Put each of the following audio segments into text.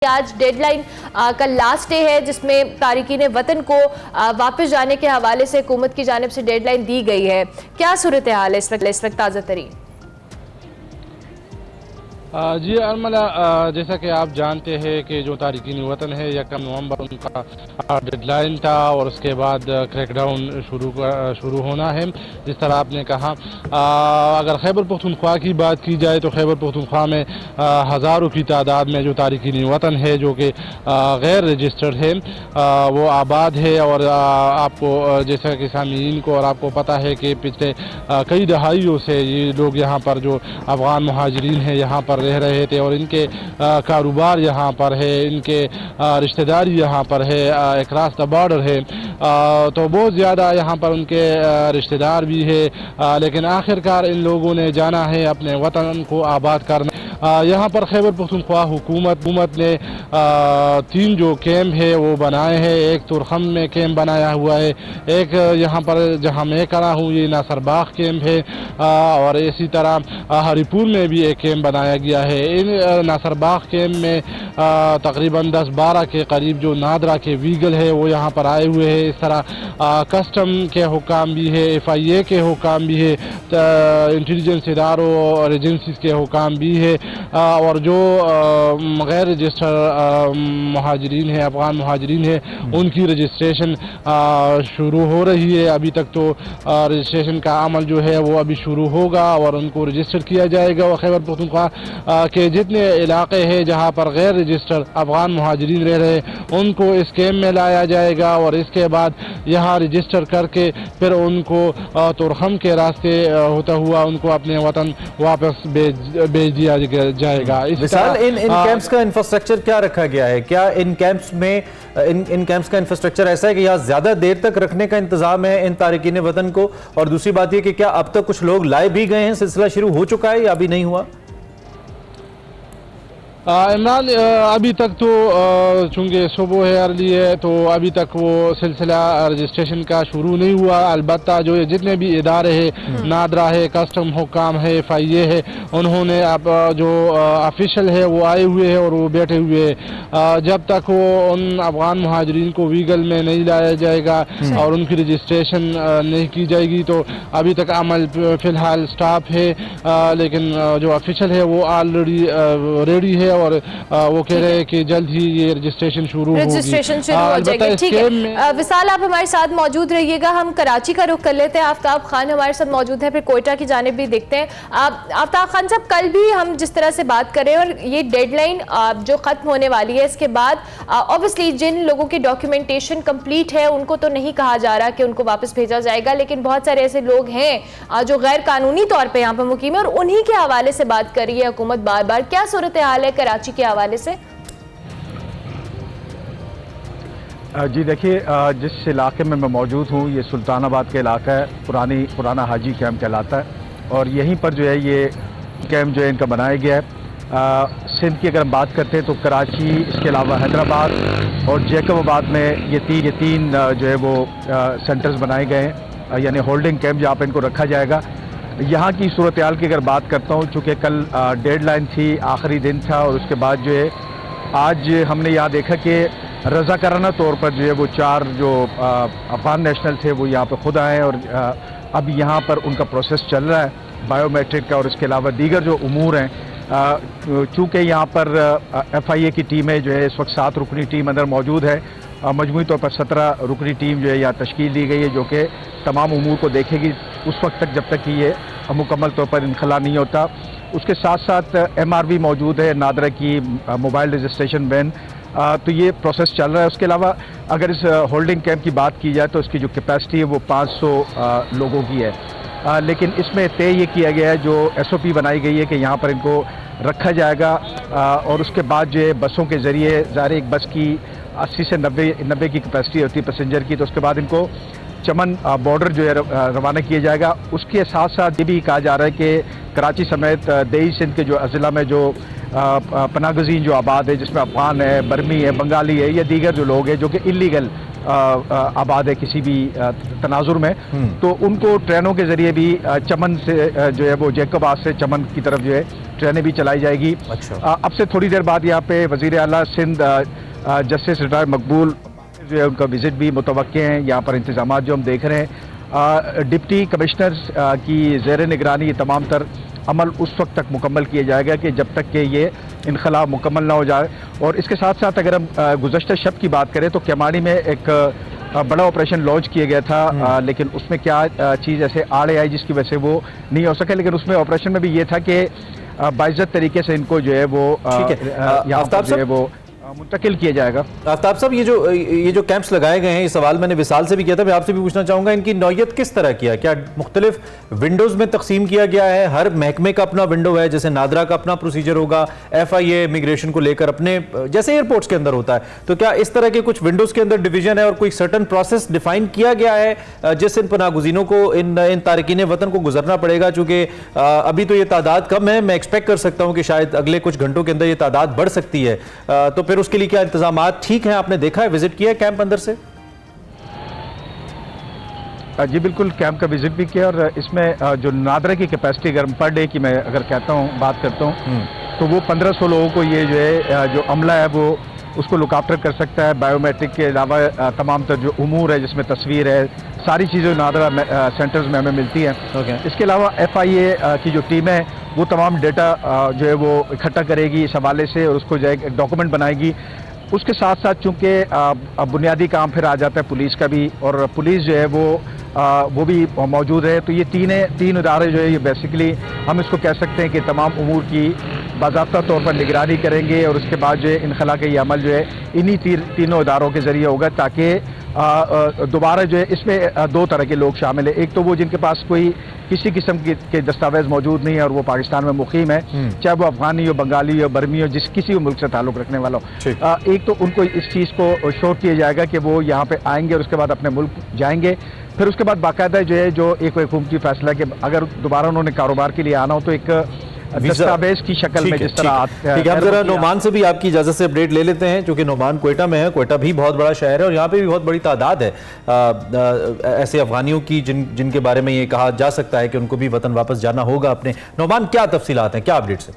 आज डेडलाइन का last day है जिसमें तारिकीन वतन को वापस जाने के हवाले से हुकूमत की जानिब से डेडलाइन दी गई है। क्या सूरत हाल है इस वक्त ताज़ा तरीन? जी अरमला, जैसा कि आप जानते हैं कि जो तारिकीन वतन है 1 नवंबर उनका डेडलाइन था और उसके बाद क्रैकडाउन शुरू होना है। जिस तरह आपने कहा, अगर खैबर पख्तूनख्वा की बात की जाए तो खैबर पख्तूनख्वा में हज़ारों की तादाद में जो तारिकीन वतन है जो कि गैर रजिस्टर्ड है वो आबाद है। और आपको जैसा कि सामीन को और आपको पता है कि पिछले कई दहाइयों से ये लोग यहाँ पर जो अफ़गान मुहाजिरीन हैं यहाँ पर रह रहे थे और इनके कारोबार यहाँ पर है, इनके रिश्तेदारी यहाँ पर है, अक्रॉस द बॉर्डर है। तो बहुत ज़्यादा यहाँ पर उनके रिश्तेदार भी है, लेकिन आखिरकार इन लोगों ने जाना है अपने वतन को आबाद करना। यहाँ पर खैबर पख्तूनख्वा हुकूमत ने 3 जो कैंप है वो बनाए हैं। एक तुरखम में कैंप बनाया हुआ है, एक यहाँ पर जहाँ मैं खड़ा हूँ ये नासरबाग कैंप है, और इसी तरह हरिपुर में भी एक कैंप बनाया गया है। इन नासरबाग कैंप में तकरीबन 10-12 के करीब जो नादरा के वीगल है वो यहाँ पर आए हुए हैं। इस तरह कस्टम के हुकाम भी है, FIA के हुकाम भी है, इंटेलिजेंस इदारों और एजेंसीज के हुकाम भी है, और जो गैर रजिस्टर मुहाजिरीन है, अफ़गान मुहाजिरीन है, उनकी रजिस्ट्रेशन शुरू हो रही है। अभी तक तो रजिस्ट्रेशन का अमल जो है वो अभी शुरू होगा और उनको रजिस्टर किया जाएगा। और खैबर पख्तूनख्वा के जितने इलाके हैं जहाँ पर गैर रजिस्टर अफ़गान मुहाजिरीन रह रहे हैं उनको इस कैंप में लाया जाएगा और इसके बाद यहाँ रजिस्टर करके फिर उनको तुरखम के रास्ते होता हुआ उनको अपने वतन वापस भेज दिया जाएगा। विशाल, इन कैंप्स का इंफ्रास्ट्रक्चर क्या रखा गया है? क्या इन कैंप्स में इन कैंप्स का इंफ्रास्ट्रक्चर ऐसा है कि यहाँ ज्यादा देर तक रखने का इंतजाम है इन तारिकीन वतन को? और दूसरी बात यह कि क्या अब तक कुछ लोग लाए भी गए हैं, सिलसिला शुरू हो चुका है या अभी नहीं हुआ? इमरान, अभी तक तो चूँकि सुबह है अर्ली है तो अभी तक वो सिलसिला रजिस्ट्रेशन का शुरू नहीं हुआ। अलबत्ता जो जितने भी इदारे हैं, नादरा है, कस्टम हुकाम है, FIA है, उन्होंने अब जो ऑफिशियल है वो आए हुए हैं और वो बैठे हुए हैं। जब तक वो उन अफ़गान मुहाजिरीन को वीगल में नहीं लाया जाएगा और उनकी रजिस्ट्रेशन नहीं की जाएगी तो अभी तक अमल फ़िलहाल स्टॉप है। लेकिन जो ऑफिशियल है वो ऑलरेडी रेडी है और वो कह रहे हैं कि जल्द ही ये रजिस्ट्रेशन शुरू हो जाएगी। ठीक है विशाल, आप हमारे साथ मौजूद रहिएगा। हम कराची का रुख कर लेते हैं। आफ्ताब खान हमारे साथ मौजूद है, फिर कोयटा की जानिब भी देखते हैं। आफ्ताब खान साहब, कल भी हम जिस तरह से बात कर रहे हैं और ये डेडलाइन जो खत्म होने वाली है इसके बाद ऑब्वियसली जिन लोगों की डॉक्यूमेंटेशन कंप्लीट है उनको तो नहीं कहा जा रहा कि उनको वापस भेजा जाएगा, लेकिन बहुत सारे ऐसे लोग हैं जो गैर कानूनी तौर पर यहाँ पर मुकीम है और उन्हीं के हवाले से बात कर रही है हुकूमत बार बार। क्या सूरत हाल है कराची के हवाले से? जी देखिए, जिस इलाके में मैं मौजूद हूँ ये सुल्तानाबाद का इलाका है, पुराना हाजी कैंप कहलाता है और यहीं पर जो है ये कैंप जो है इनका बनाया गया है। सिंध की अगर हम बात करते हैं तो कराची, इसके अलावा हैदराबाद और जैकबाबाद में ये तीन जो है वो सेंटर्स बनाए गए हैं, यानी होल्डिंग कैंप जहाँ पर इनको रखा जाएगा। यहाँ की सूरत हाल की अगर बात करता हूँ, चूँकि कल डेडलाइन थी, आखिरी दिन था और उसके बाद जो है आज हमने यहाँ देखा कि रज़ाकाराना तौर पर जो है वो 4 जो अफ़गान नेशनल थे वो यहाँ पर खुद आए और अब यहाँ पर उनका प्रोसेस चल रहा है बायोमेट्रिक का और इसके अलावा दीगर जो उमूर हैं। चूँकि यहाँ पर FIA की टीमें जो है इस वक्त 7 रुकनी टीम अंदर मौजूद है। मजमूई तौर पर 17 रुकनी टीम जो है यहाँ तश्कील दी गई है जो कि तमाम उमूर को देखेगी उस वक्त तक जब तक कि ये मुकम्मल तौर पर इनखला नहीं होता। उसके साथ साथ MRV मौजूद है, नादरा की मोबाइल रजिस्ट्रेशन वैन। तो ये प्रोसेस चल रहा है। उसके अलावा अगर इस होल्डिंग कैंप की बात की जाए तो इसकी जो कैपेसिटी है वो 500 लोगों की है, लेकिन इसमें तय ये किया गया है, जो SOP बनाई गई है कि यहाँ पर इनको रखा जाएगा और उसके बाद जो है बसों के ज़रिए, ज़ाहिर एक बस की 80 से 90 की कैपेसिटी होती है पैसेंजर की, तो उसके बाद इनको चमन बॉर्डर जो है रवाना किया जाएगा। उसके साथ साथ ये भी कहा जा रहा है कि कराची समेत देही सिंध के जो अज़ला में जो पनागज़ीन जो आबाद है, जिसमें अफ़गान है, बर्मी है, बंगाली है या दीगर जो लोग हैं जो कि इलीगल आबाद है किसी भी तनाजुर में, तो उनको ट्रेनों के ज़रिए भी चमन से जो है वो जैकबाबाद से चमन की तरफ जो है ट्रेनें भी चलाई जाएगी। अच्छा। अब से थोड़ी देर बाद यहाँ पे वज़ीर आला सिंध जस्टिस रिटायर्ड मकबूल जो है उनका विजिट भी मुतवक्के हैं। यहाँ पर इंतजाम जो हम देख रहे हैं, डिप्टी कमिश्नर की ज़ेर निगरानी ये तमाम तर अमल उस वक्त तक मुकम्मल किया जाएगा कि जब तक कि ये इनखला मुकम्मल ना हो जाए। और इसके साथ साथ अगर हम गुज़श्ता शब की बात करें तो केमानी में एक बड़ा ऑपरेशन लॉन्च किया गया था, लेकिन उसमें क्या चीज़ ऐसे आड़े आई जिसकी वजह से वो नहीं हो सके। लेकिन उसमें ऑपरेशन में भी ये था कि बाइज्जत तरीके से इनको जो है वो यहाँ पर जो है वो मुंतकिल किया जाएगा। आफ्ताब साहब, ये जो कैंप्स लगाए गए हैं, ये सवाल मैंने विशाल से भी किया था, मैं आपसे भी पूछना चाहूंगा, इनकी नौयत किस तरह की है? क्या मुख्तलिफ विंडोज में तकसीम किया गया है? हर महकमे का अपना विंडो है, जैसे नादरा का अपना प्रोसीजर होगा, FIA इमिग्रेशन को लेकर अपने जैसे एयरपोर्ट्स के अंदर होता है, तो क्या इस तरह के कुछ विंडोज के अंदर डिवीजन है और कोई सर्टन प्रोसेस डिफाइन किया गया है जिस इन पनागुज़ीनों को इन तारिकीन वतन को गुजरना पड़ेगा? चूंकि अभी तो ये तादाद कम है, मैं एक्सपेक्ट कर सकता हूँ कि शायद अगले कुछ घंटों के अंदर ये तादाद बढ़ सकती है, तो फिर उसके लिए क्या इंतजामात ठीक हैं? आपने देखा है, विजिट किया है कैंप अंदर से? जी बिल्कुल, कैंप का विजिट भी किया। और इसमें जो नादरा की कैपेसिटी अगर पर डे की मैं अगर कहता हूँ, बात करता हूँ, तो वो 1500 लोगों को ये जो है जो अमला है वो उसको लुक आफ्टर कर सकता है। बायोमेट्रिक के अलावा तमाम तर जो उमूर है जिसमें तस्वीर है, सारी चीज़ें नादरा सेंटर्स में हमें मिलती हैं। इसके अलावा FIA की जो टीम है वो तमाम डेटा जो है वो इकट्ठा करेगी इस हवाले से और उसको जो है एक डॉक्यूमेंट बनाएगी। उसके साथ साथ चूँकि बुनियादी काम फिर आ जाता है पुलिस का भी, और पुलिस जो है वो भी मौजूद है। तो ये तीन इदारे जो है ये बेसिकली हम इसको कह सकते हैं कि तमाम उमूर की बाज़ाब्ता तौर पर निगरानी करेंगे। और उसके बाद जो है इनखला का ये अमल जो है इन्हीं तीनों इदारों के ज़रिए होगा, ताकि दोबारा जो है इसमें दो तरह के लोग शामिल है। एक तो वो जिनके पास कोई किसी किस्म के दस्तावेज मौजूद नहीं है और वो पाकिस्तान में मुकीम है, चाहे वो अफगानी हो, बंगाली हो, बर्मी हो, किसी भी मुल्क से ताल्लुक़ रखने वाला हो। एक तो उनको इस चीज़ को श्योर किया जाएगा कि वो यहाँ पे आएंगे और उसके बाद अपने मुल्क जाएंगे। फिर उसके बाद बाकायदा जो है जो एक हुकूमती फैसला कि अगर दोबारा उन्होंने कारोबार के लिए आना हो तो एक दस्तावेज की शक्ल में जिस तरह ठीक है। हम जरा नोमान से भी आपकी इजाजत से अपडेट ले लेते हैं, क्योंकि नोमान क्वेटा में है। क्वेटा भी बहुत बड़ा शहर है और यहाँ पे भी बहुत बड़ी तादाद है ऐसे अफगानियों की जिनके बारे में ये कहा जा सकता है कि उनको भी वतन वापस जाना होगा अपने। नोमान, क्या तफसीलात हैं, क्या अपडेट्स हैं?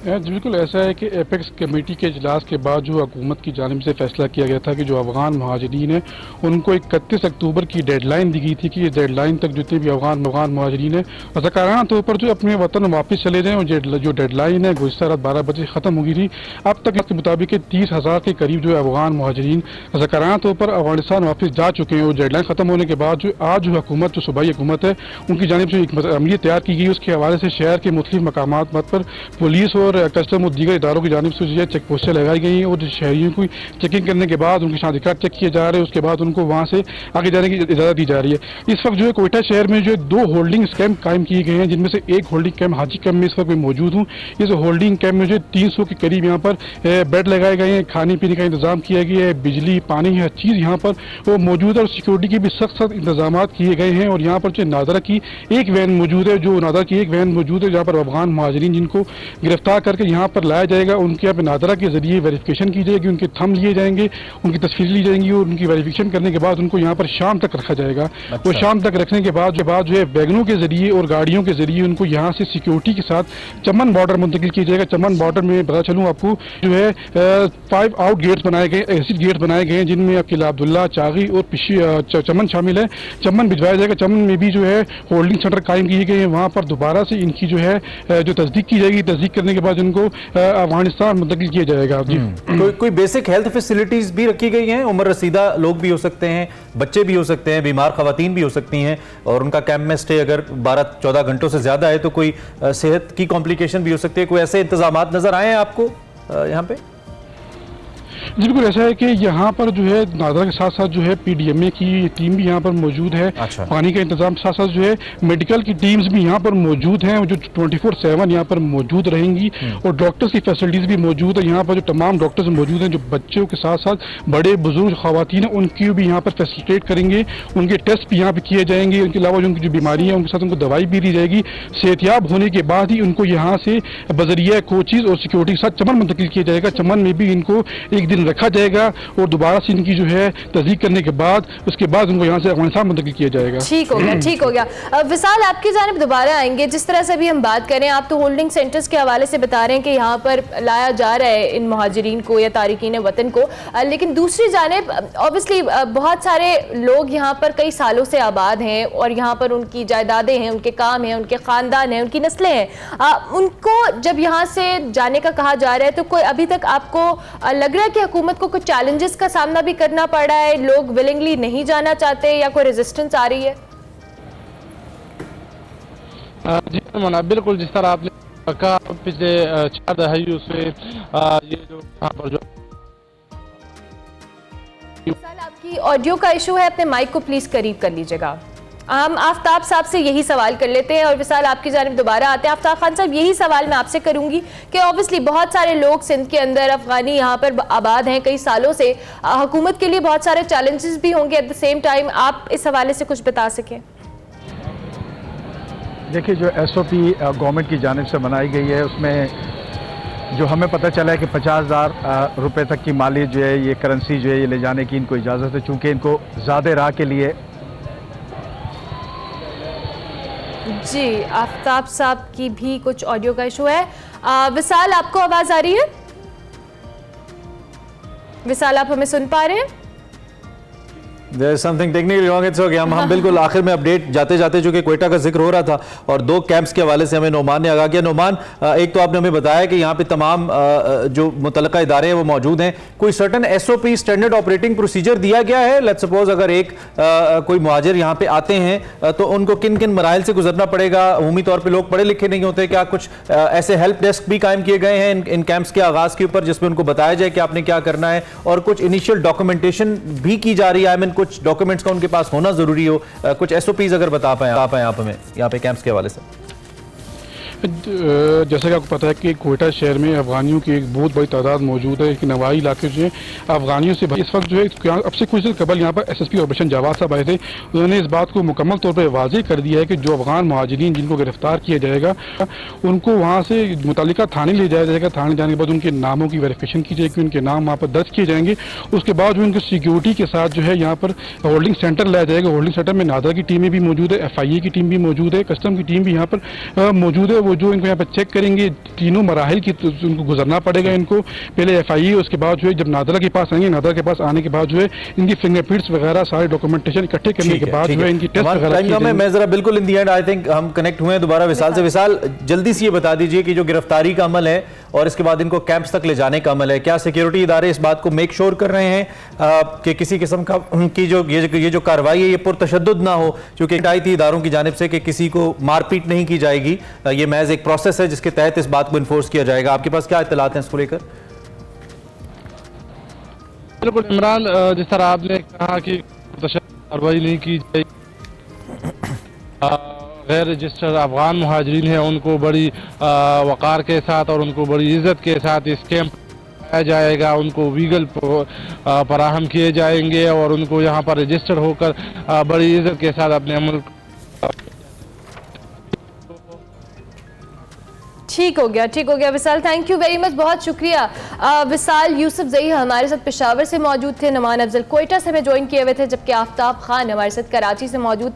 जी बिल्कुल ऐसा है कि एपेक्स कमेटी के इजलास के बाद जो हुकूमत की जानिब से फैसला किया गया था कि जो अफगान महाजरीन हैं उनको 31 अक्टूबर की डेडलाइन दी गई थी कि ये डेडलाइन तक जितने भी अफगान महाजरीन हैं रज़ाकाराना तौर पर जो अपने वतन वापस चले जाएँ। और जो डेडलाइन है गुज़श्ता रात 12 बजे ख़त्म हो गई थी। अब तक इसके मुताबिक 30,000 के करीब जो अफगान महाजरीन रज़ाकाराना तौर पर अफगानिस्तान वापस जा चुके हैं। और डेडलाइन ख़त्म होने के बाद जो आज जो हुकूमत जो सूबाई हुकूमत है उनकी जानिब से एक अमलीत तैयार की गई, उसके हवाले से शहर के मुख्तलिफ मकामात पर पुलिस और कस्टम और दीगर इदारों की जानिब से चेक पोस्टें लगाई गई हैं। और शहरियों की चेकिंग करने के बाद उनके साथ रिकॉर्ड चेक किए जा रहे हैं, उसके बाद उनको वहाँ से आगे जाने की इजाज़त दी जा रही है। इस वक्त जो है क्वेटा शहर में जो 2 होल्डिंग कैंप कायम किए गए हैं, जिनमें से एक होल्डिंग कैंप हाजी कैंप में इस वक्त मैं मौजूद हूँ। इस होल्डिंग कैंप में जो 300 के करीब यहाँ पर बेड लगाए गए हैं, खाने पीने का इंतजाम किया गया है, बिजली पानी हर चीज़ यहाँ पर वो मौजूद है और सिक्योरिटी के भी सख्त इंतजाम किए गए हैं। और यहाँ पर जो नादरा की एक वैन मौजूद है, जहाँ पर अफगान महाजरीन जिनको गिरफ्तार करके यहाँ पर लाया जाएगा, उनके यहाँ पे नादरा के जरिए वेरिफिकेशन की जाएगी, उनके थंब लिए जाएंगे, उनकी तस्वीर ली जाएंगी और उनकी वेरिफिकेशन करने के बाद उनको यहाँ पर शाम तक रखा जाएगा। वो शाम तक रखने के बाद जो है वैगनों के जरिए और गाड़ियों के जरिए उनको यहाँ से सिक्योरिटी के साथ चमन बॉर्डर मुंतकिल किया जाएगा। चमन बॉर्डर में बता चलूँ आपको जो है 5 आउट गेट्स बनाए गए, एग्जिट गेट बनाए गए हैं, जिनमें किला अब्दुल्ला, चागी और चमन शामिल है। चमन भिजवाया जाएगा। चमन में भी जो है होल्डिंग सेंटर कायम किए गए हैं, वहाँ पर दोबारा से इनकी जो है जो तस्दीक की जाएगी, तस्दीक करने के बाद इनको अफगानिस्तान मुंतकिल किया जाएगा। जी कोई बेसिक हेल्थ फैसिलिटीज भी रखी गई हैं? उम्र रसीदा लोग भी हो सकते हैं, बच्चे भी हो सकते हैं, बीमार खवातीन भी हो सकती हैं, और उनका कैंप में स्टे अगर 12-14 घंटों से ज्यादा है तो कोई सेहत की कॉम्प्लिकेशन भी हो सकती है। कोई ऐसे इंतजामात नजर आए हैं आपको यहाँ पे? बिल्कुल ऐसा है कि यहाँ पर जो है नादरा के साथ साथ जो है PDMA की टीम भी यहाँ पर मौजूद है। अच्छा। पानी का इंतजाम साथ साथ जो है मेडिकल की टीम्स भी यहाँ पर मौजूद हैं जो 24/7 यहाँ पर मौजूद रहेंगी। और डॉक्टर्स की फैसिलिटीज भी मौजूद है। यहाँ पर जो तमाम डॉक्टर्स मौजूद हैं जो बच्चों के साथ साथ बड़े बुजुर्ग खवातीन हैं उनकी भी यहाँ पर फैसिलिटेट करेंगे, उनके टेस्ट भी यहाँ पर किए जाएंगे। उनके अलावा जो उनकी जो बीमारी है उनके साथ उनको दवाई भी दी जाएगी। सेहतियाब होने के बाद ही उनको यहाँ से बजरिया कोचेज और सिक्योरिटी के साथ चमन मुंतकिल किया जाएगा। चमन में भी इनको एक दिन इन्हें रखा जाएगा और दोबारा से इनकी जो है तस्दीक करने के बाद उसके बाद उनको यहाँ से अफगानिस्तान मुंतकिल किया जाएगा। ठीक हो गया, ठीक हो गया। विशाल, आपकी जानिब दोबारा आएंगे। जिस तरह से अभी हम बात करें, आप तो होल्डिंग सेंटर्स के हवाले से बता रहे हैं कि यहाँ पर लाया जा रहा है इन महाजिरीन को या तारिकीन वतन को, लेकिन दूसरी जानिब ऑब्वियसली बहुत सारे लोग यहाँ पर कई सालों से आबाद हैं और यहाँ पर उनकी जायदादें हैं, उनके काम हैं, उनके ख़ानदान हैं, उनकी नस्लें हैं। उनको जब यहाँ से जाने का कहा जा रहा है तो कोई अभी तक आपको लग रहा है कि हुकूमत को कुछ चैलेंजेस का सामना भी करना पड़ रहा है, लोग विलिंगली नहीं जाना चाहते या कोई रेजिस्टेंस आ रही है? जी मना बिल्कुल, जिस तरह आपने कहा पिछले 4 दहाइयों से ये जो यहाँ पर जो आपकी ऑडियो का इशू है, अपने माइक को प्लीज करीब कर लीजिएगा। हम आफ्ताब साहब से यही सवाल कर लेते हैं और विशाल आपकी जानिब दोबारा आते हैं। आफ्ताब खान साहब, यही सवाल मैं आपसे करूंगी कि ऑब्वियसली बहुत सारे लोग सिंध के अंदर अफगानी यहाँ पर आबाद हैं कई सालों से, हुकूमत के लिए बहुत सारे चैलेंजेस भी होंगे, एट द सेम टाइम आप इस हवाले से कुछ बता सकें? देखिए, जो SOP गवर्नमेंट की जानिब से बनाई गई है उसमें जो हमें पता चला है कि 50,000 रुपये तक की माली जो है ये करेंसी जो है ये ले जाने की इनको इजाज़त है, चूँकि इनको ज़्यादा राह के लिए। जी, आफ्ताब साहब की भी कुछ ऑडियो का इशू है। विशाल, आपको आवाज़ आ रही है? विशाल, आप हमें सुन पा रहे हैं? There is something technically wrong, it's okay। हम बिल्कुल आखिर में अपडेट जाते जाते, जो कि क्वेटा का जिक्र हो रहा था और 2 कैंप्स के हवाले से हमें नोमान ने आगाह किया। नोमान, एक तो आपने हमें बताया कि यहाँ पे तमाम जो मुतल्लका इदारे हैं वो मौजूद हैं, कोई certain SOP standard operating procedure दिया गया है? लेट्स सपोज अगर एक कोई मुहाजिर यहाँ पे आते हैं तो उनको किन किन मराइल से गुजरना पड़ेगा? उमूमी तौर पर लोग पढ़े लिखे नहीं होते, क्या कुछ ऐसे हेल्प डेस्क भी कायम किए गए हैं इन कैंप्स के आगाज़ के ऊपर जिसमें उनको बताया जाए कि आपने क्या करना है, और कुछ इनिशियल डॉक्यूमेंटेशन भी की जा रही है? आई मीन कुछ डॉक्यूमेंट्स का उनके पास होना जरूरी हो, कुछ SOPs अगर बता पाएं आप हमें यहाँ पे कैंप्स के हवाले से। जैसा कि आपको पता है कि कोयटा शहर में अफगानियों की एक बहुत बड़ी तादाद मौजूद है कि नवाई इलाके जो है अफगानियों से इस वक्त जो है, अब से कुछ दिन कबल यहाँ पर SSP ऑपरेशन जावाद साहब आए थे, उन्होंने इस बात को मुकम्मल तौर पर वाज़ेह कर दिया है कि जो अफगान महाजिरीन जिनको गिरफ्तार किया जाएगा उनको वहाँ से मुतल्लिका थाने ले जाया जाएगा। थाने जाने के बाद उनके नामों की वेरिफिकेशन की जाएगी, उनके नाम वहाँ पर दर्ज किए जाएंगे। उसके बाद जो उनकी सिक्योरिटी के साथ जो है यहाँ पर होल्डिंग सेंटर लाया जाएगा। होल्डिंग सेंटर में नादरा की टीमें भी मौजूद है, FIA की टीम भी मौजूद है, कस्टम की टीम भी यहाँ पर मौजूद है। वो जो इनको यहाँ पर चेक करेंगे, तीनों मराहिल की उनको गुजरना पड़ेगा। इनको पहले FIA, उसके बाद जो है जब नादरा के पास आएंगे, नादरा के पास आने के बाद जो है इनकी फिंगरप्रिंट्स वगैरह सारे डॉक्यूमेंटेशन इकट्ठे करने के बाद जो है इनकी टेस्ट वगैरह। मैं जरा बिल्कुल इन दी एंड आई थिंक हम कनेक्ट हुए हैं दोबारा विशाल से। विशाल, जल्दी से ये बता दीजिए कि जो गिरफ्तारी का अमल है और इसके बाद इनको कैंप्स तक ले जाने का अमल है, क्या सिक्योरिटी इदारे इस बात को मेक श्योर कर रहे हैं कि किसी किस्म का की जो ये जो कार्रवाई है ये पुरतशद्दुद ना हो? क्योंकि आई थी इदारों की जानिब से कि किसी को मारपीट नहीं की जाएगी, ये महज एक प्रोसेस है जिसके तहत इस बात को इन्फोर्स किया जाएगा। आपके पास क्या इत्तलात हैं इसको लेकर? बिल्कुल इमरान, जिस तरह आपने कहा कि कार्रवाई नहीं की जाएगी, गैर रजिस्टर्ड अफगान मुहाजिरीन हैं उनको बड़ी वक़ार के साथ और उनको बड़ी इज्जत के साथ इस कैंप आया जाएगा, उनको वीगल फराहम किए जाएंगे और उनको यहाँ पर रजिस्टर होकर बड़ी इज्जत के साथ अपने अमल। ठीक हो गया विशाल, थैंक यू वेरी मच, बहुत शुक्रिया। विशाल यूसुफजई हमारे साथ पेशावर से मौजूद थे, नमान अफजल कोयटा से हमें ज्वाइन किए हुए थे, जबकि आफ्ताब खान हमारे साथ कराची से मौजूद थे।